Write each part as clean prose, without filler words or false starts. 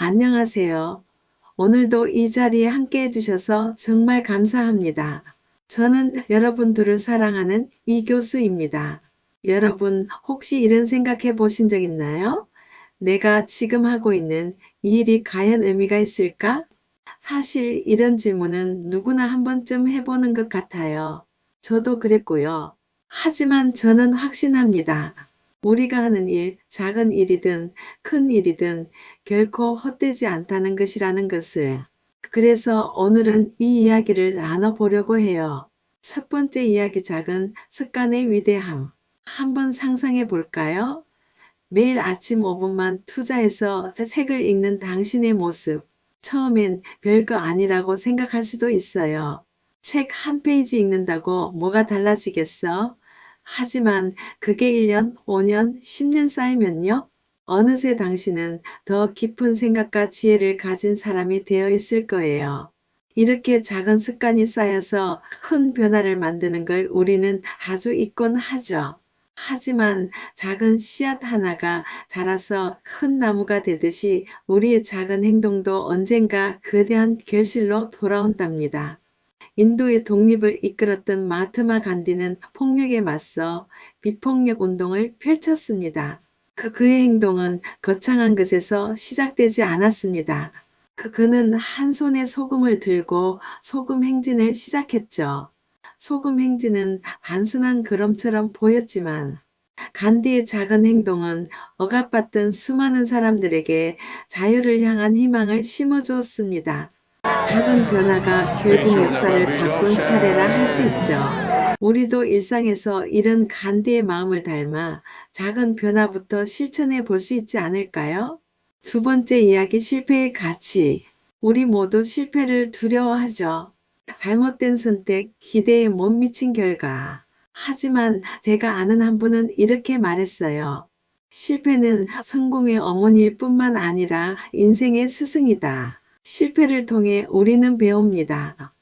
안녕하세요. 오늘도 이 자리에 함께 해주셔서 정말 감사합니다. 저는 여러분들을 사랑하는 이 교수입니다. 여러분 혹시 이런 생각해 보신 적 있나요? 내가 지금 하고 있는 이 일이 과연 의미가 있을까? 사실 이런 질문은 누구나 한 번쯤 해보는 것 같아요. 저도 그랬고요. 하지만 저는 확신합니다. 우리가 하는 일, 작은 일이든 큰 일이든 결코 헛되지 않다는 것이라는 것을. 그래서 오늘은 이 이야기를 나눠보려고 해요. 첫 번째 이야기, 작은 습관의 위대함. 한번 상상해 볼까요? 매일 아침 5분만 투자해서 책을 읽는 당신의 모습. 처음엔 별거 아니라고 생각할 수도 있어요. 책 한 페이지 읽는다고 뭐가 달라지겠어? 하지만 그게 1년, 5년, 10년 쌓이면요? 어느새 당신은 더 깊은 생각과 지혜를 가진 사람이 되어 있을 거예요. 이렇게 작은 습관이 쌓여서 큰 변화를 만드는 걸 우리는 아주 잊곤 하죠. 하지만 작은 씨앗 하나가 자라서 큰 나무가 되듯이 우리의 작은 행동도 언젠가 거대한 결실로 돌아온답니다. 인도의 독립을 이끌었던 마하트마 간디는 폭력에 맞서 비폭력 운동을 펼쳤습니다. 그의 행동은 거창한 것에서 시작되지 않았습니다. 그는 한 손에 소금을 들고 소금 행진을 시작했죠. 소금 행진은 단순한 걸음처럼 보였지만 간디의 작은 행동은 억압받던 수많은 사람들에게 자유를 향한 희망을 심어주었습니다. 작은 변화가 결국 역사를 바꾼 사례라 할 수 있죠. 우리도 일상에서 이런 간디의 마음을 닮아 작은 변화부터 실천해 볼 수 있지 않을까요? 두 번째 이야기, 실패의 가치. 우리 모두 실패를 두려워하죠. 잘못된 선택, 기대에 못 미친 결과. 하지만 제가 아는 한 분은 이렇게 말했어요. 실패는 성공의 어머니일 뿐만 아니라 인생의 스승이다. 실패를 통해 우리는 배웁니다.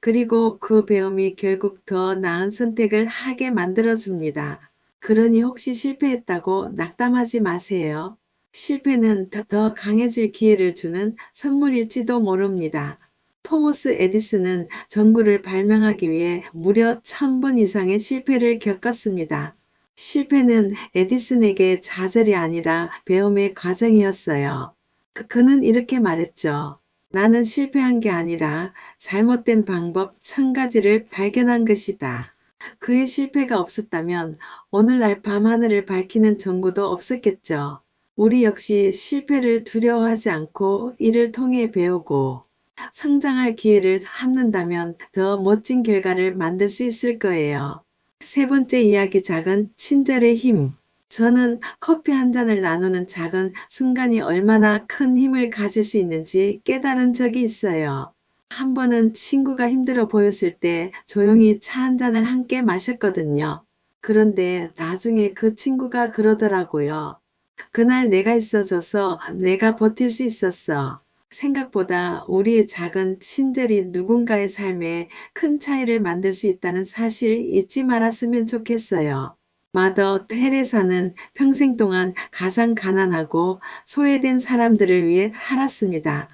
그리고 그 배움이 결국 더 나은 선택을 하게 만들어줍니다. 그러니 혹시 실패했다고 낙담하지 마세요. 실패는 더 강해질 기회를 주는 선물일지도 모릅니다. 토머스 에디슨은 전구를 발명하기 위해 무려 1000번 이상의 실패를 겪었습니다. 실패는 에디슨에게 좌절이 아니라 배움의 과정이었어요. 그는 이렇게 말했죠. 나는 실패한 게 아니라 잘못된 방법 1000가지를 발견한 것이다. 그의 실패가 없었다면 오늘날 밤하늘을 밝히는 전구도 없었겠죠. 우리 역시 실패를 두려워하지 않고 이를 통해 배우고 성장할 기회를 갖는다면 더 멋진 결과를 만들 수 있을 거예요. 세 번째 이야기, 작은 친절의 힘. 저는 커피 한 잔을 나누는 작은 순간이 얼마나 큰 힘을 가질 수 있는지 깨달은 적이 있어요. 한 번은 친구가 힘들어 보였을 때 조용히 차 한 잔을 함께 마셨거든요. 그런데 나중에 그 친구가 그러더라고요. 그날 내가 있어줘서 내가 버틸 수 있었어. 생각보다 우리의 작은 친절이 누군가의 삶에 큰 차이를 만들 수 있다는 사실 잊지 말았으면 좋겠어요. 마더 테레사는 평생 동안 가장 가난하고 소외된 사람들을 위해 살았습니다.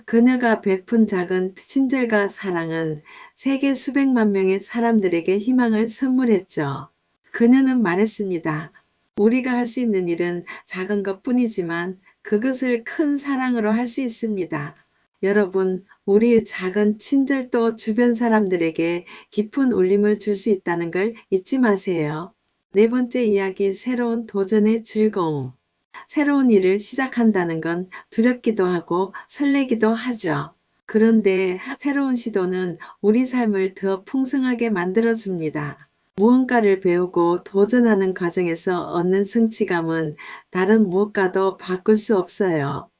그녀가 베푼 작은 친절과 사랑은 세계 수백만 명의 사람들에게 희망을 선물했죠. 그녀는 말했습니다. 우리가 할 수 있는 일은 작은 것뿐이지만 그것을 큰 사랑으로 할 수 있습니다. 여러분, 우리의 작은 친절도 주변 사람들에게 깊은 울림을 줄 수 있다는 걸 잊지 마세요. 네 번째 이야기, 새로운 도전의 즐거움. 새로운 일을 시작한다는 건 두렵기도 하고 설레기도 하죠. 그런데 새로운 시도는 우리 삶을 더 풍성하게 만들어줍니다. 무언가를 배우고 도전하는 과정에서 얻는 성취감은 다른 무엇과도 바꿀 수 없어요.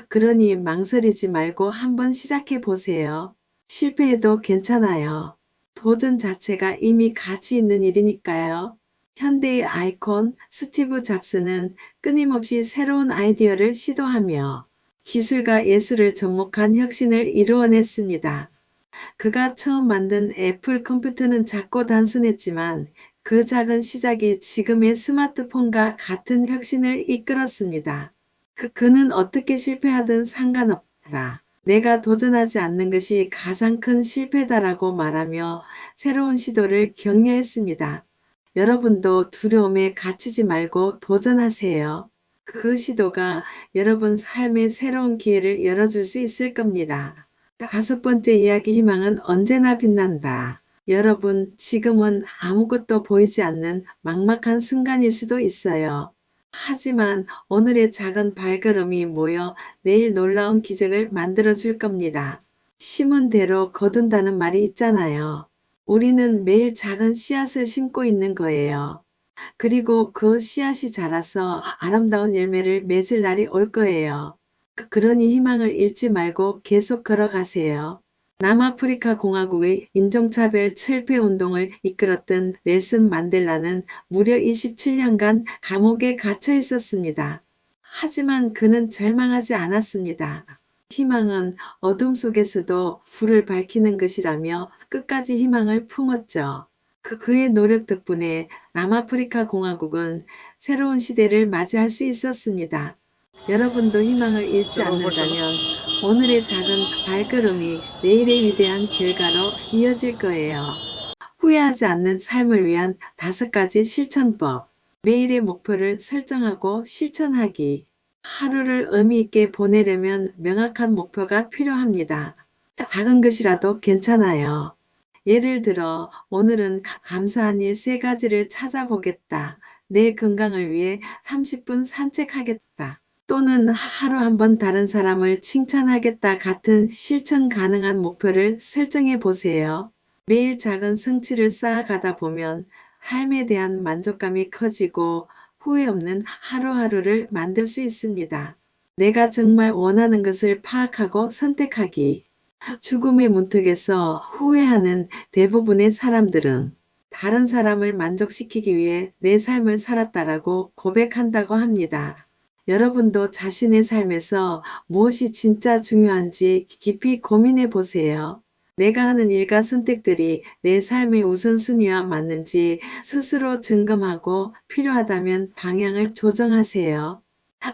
그러니 망설이지 말고 한번 시작해 보세요. 실패해도 괜찮아요. 도전 자체가 이미 가치 있는 일이니까요. 현대의 아이콘 스티브 잡스는 끊임없이 새로운 아이디어를 시도하며 기술과 예술을 접목한 혁신을 이루어냈습니다. 그가 처음 만든 애플 컴퓨터는 작고 단순했지만 그 작은 시작이 지금의 스마트폰과 같은 혁신을 이끌었습니다. 그는 어떻게 실패하든 상관없다. 내가 도전하지 않는 것이 가장 큰 실패다라고 말하며 새로운 시도를 격려했습니다. 여러분도 두려움에 갇히지 말고 도전하세요. 그 시도가 여러분 삶의 새로운 기회를 열어줄 수 있을 겁니다. 다섯 번째 이야기, 희망은 언제나 빛난다. 여러분, 지금은 아무것도 보이지 않는 막막한 순간일 수도 있어요. 하지만 오늘의 작은 발걸음이 모여 내일 놀라운 기적을 만들어 줄 겁니다. 심은 대로 거둔다는 말이 있잖아요. 우리는 매일 작은 씨앗을 심고 있는 거예요. 그리고 그 씨앗이 자라서 아름다운 열매를 맺을 날이 올 거예요. 그러니 희망을 잃지 말고 계속 걸어가세요. 남아프리카 공화국의 인종차별 철폐 운동을 이끌었던 넬슨 만델라는 무려 27년간 감옥에 갇혀 있었습니다. 하지만 그는 절망하지 않았습니다. 희망은 어둠 속에서도 불을 밝히는 것이라며 끝까지 희망을 품었죠. 그의 노력 덕분에 남아프리카 공화국은 새로운 시대를 맞이할 수 있었습니다. 여러분도 희망을 잃지 않는다면 오늘의 작은 발걸음이 내일의 위대한 결과로 이어질 거예요. 후회하지 않는 삶을 위한 5가지 실천법. 매일의 목표를 설정하고 실천하기. 하루를 의미 있게 보내려면 명확한 목표가 필요합니다. 작은 것이라도 괜찮아요. 예를 들어 오늘은 감사한 일 3가지를 찾아보겠다. 내 건강을 위해 30분 산책하겠다. 또는 하루 한 번 다른 사람을 칭찬하겠다 같은 실천 가능한 목표를 설정해 보세요. 매일 작은 성취를 쌓아가다 보면 삶에 대한 만족감이 커지고 후회 없는 하루하루를 만들 수 있습니다. 내가 정말 원하는 것을 파악하고 선택하기. 죽음의 문턱에서 후회하는 대부분의 사람들은 다른 사람을 만족시키기 위해 내 삶을 살았다라고 고백한다고 합니다. 여러분도 자신의 삶에서 무엇이 진짜 중요한지 깊이 고민해 보세요. 내가 하는 일과 선택들이 내 삶의 우선순위와 맞는지 스스로 점검하고 필요하다면 방향을 조정하세요.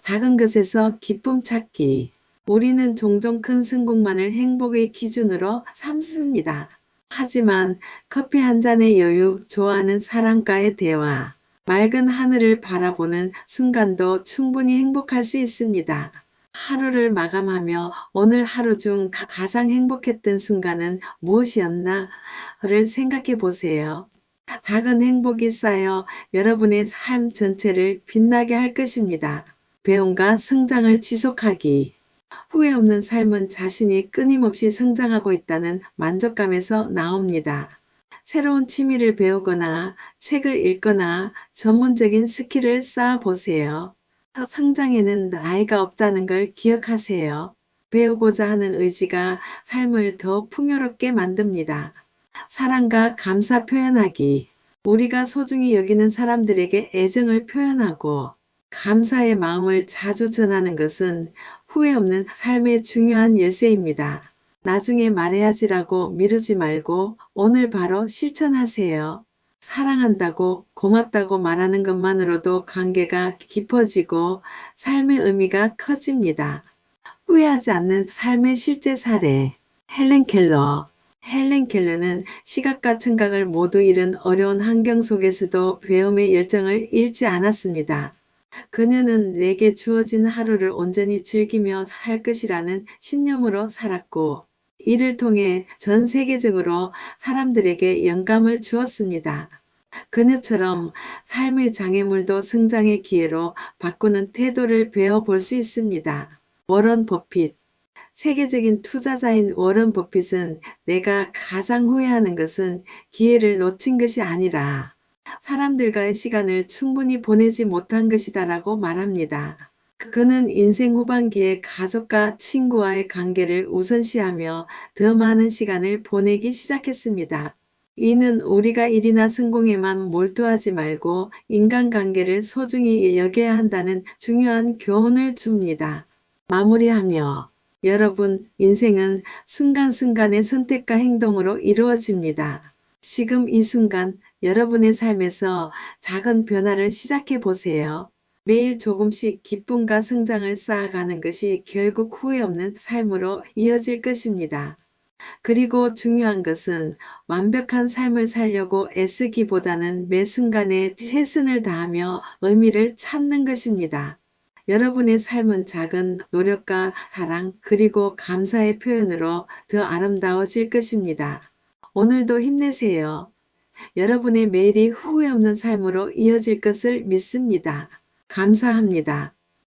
작은 것에서 기쁨 찾기. 우리는 종종 큰 성공만을 행복의 기준으로 삼습니다. 하지만 커피 한 잔의 여유, 좋아하는 사람과의 대화, 맑은 하늘을 바라보는 순간도 충분히 행복할 수 있습니다. 하루를 마감하며 오늘 하루 중 가장 행복했던 순간은 무엇이었나를 생각해 보세요. 작은 행복이 쌓여 여러분의 삶 전체를 빛나게 할 것입니다. 배움과 성장을 지속하기. 후회 없는 삶은 자신이 끊임없이 성장하고 있다는 만족감에서 나옵니다. 새로운 취미를 배우거나 책을 읽거나 전문적인 스킬을 쌓아보세요. 성장에는 나이가 없다는 걸 기억하세요. 배우고자 하는 의지가 삶을 더 풍요롭게 만듭니다. 사랑과 감사 표현하기. 우리가 소중히 여기는 사람들에게 애정을 표현하고 감사의 마음을 자주 전하는 것은 후회 없는 삶의 중요한 열쇠입니다. 나중에 말해야지라고 미루지 말고 오늘 바로 실천하세요. 사랑한다고 고맙다고 말하는 것만으로도 관계가 깊어지고 삶의 의미가 커집니다. 후회하지 않는 삶의 실제 사례. 헬렌 켈러. 헬렌 켈러는 시각과 청각을 모두 잃은 어려운 환경 속에서도 배움의 열정을 잃지 않았습니다. 그녀는 내게 주어진 하루를 온전히 즐기며 살 것이라는 신념으로 살았고, 이를 통해 전 세계적으로 사람들에게 영감을 주었습니다. 그녀처럼 삶의 장애물도 성장의 기회로 바꾸는 태도를 배워볼 수 있습니다. 워런 버핏. 세계적인 투자자인 워런 버핏은 내가 가장 후회하는 것은 기회를 놓친 것이 아니라 사람들과의 시간을 충분히 보내지 못한 것이다라고 말합니다. 그는 인생 후반기에 가족과 친구와의 관계를 우선시하며 더 많은 시간을 보내기 시작했습니다. 이는 우리가 일이나 성공에만 몰두하지 말고 인간관계를 소중히 여겨야 한다는 중요한 교훈을 줍니다. 마무리하며 여러분, 인생은 순간순간의 선택과 행동으로 이루어집니다. 지금 이 순간 여러분의 삶에서 작은 변화를 시작해 보세요. 매일 조금씩 기쁨과 성장을 쌓아가는 것이 결국 후회 없는 삶으로 이어질 것입니다. 그리고 중요한 것은 완벽한 삶을 살려고 애쓰기보다는 매 순간에 최선을 다하며 의미를 찾는 것입니다. 여러분의 삶은 작은 노력과 사랑 그리고 감사의 표현으로 더 아름다워질 것입니다. 오늘도 힘내세요. 여러분의 매일이 후회 없는 삶으로 이어질 것을 믿습니다. 감사합니다.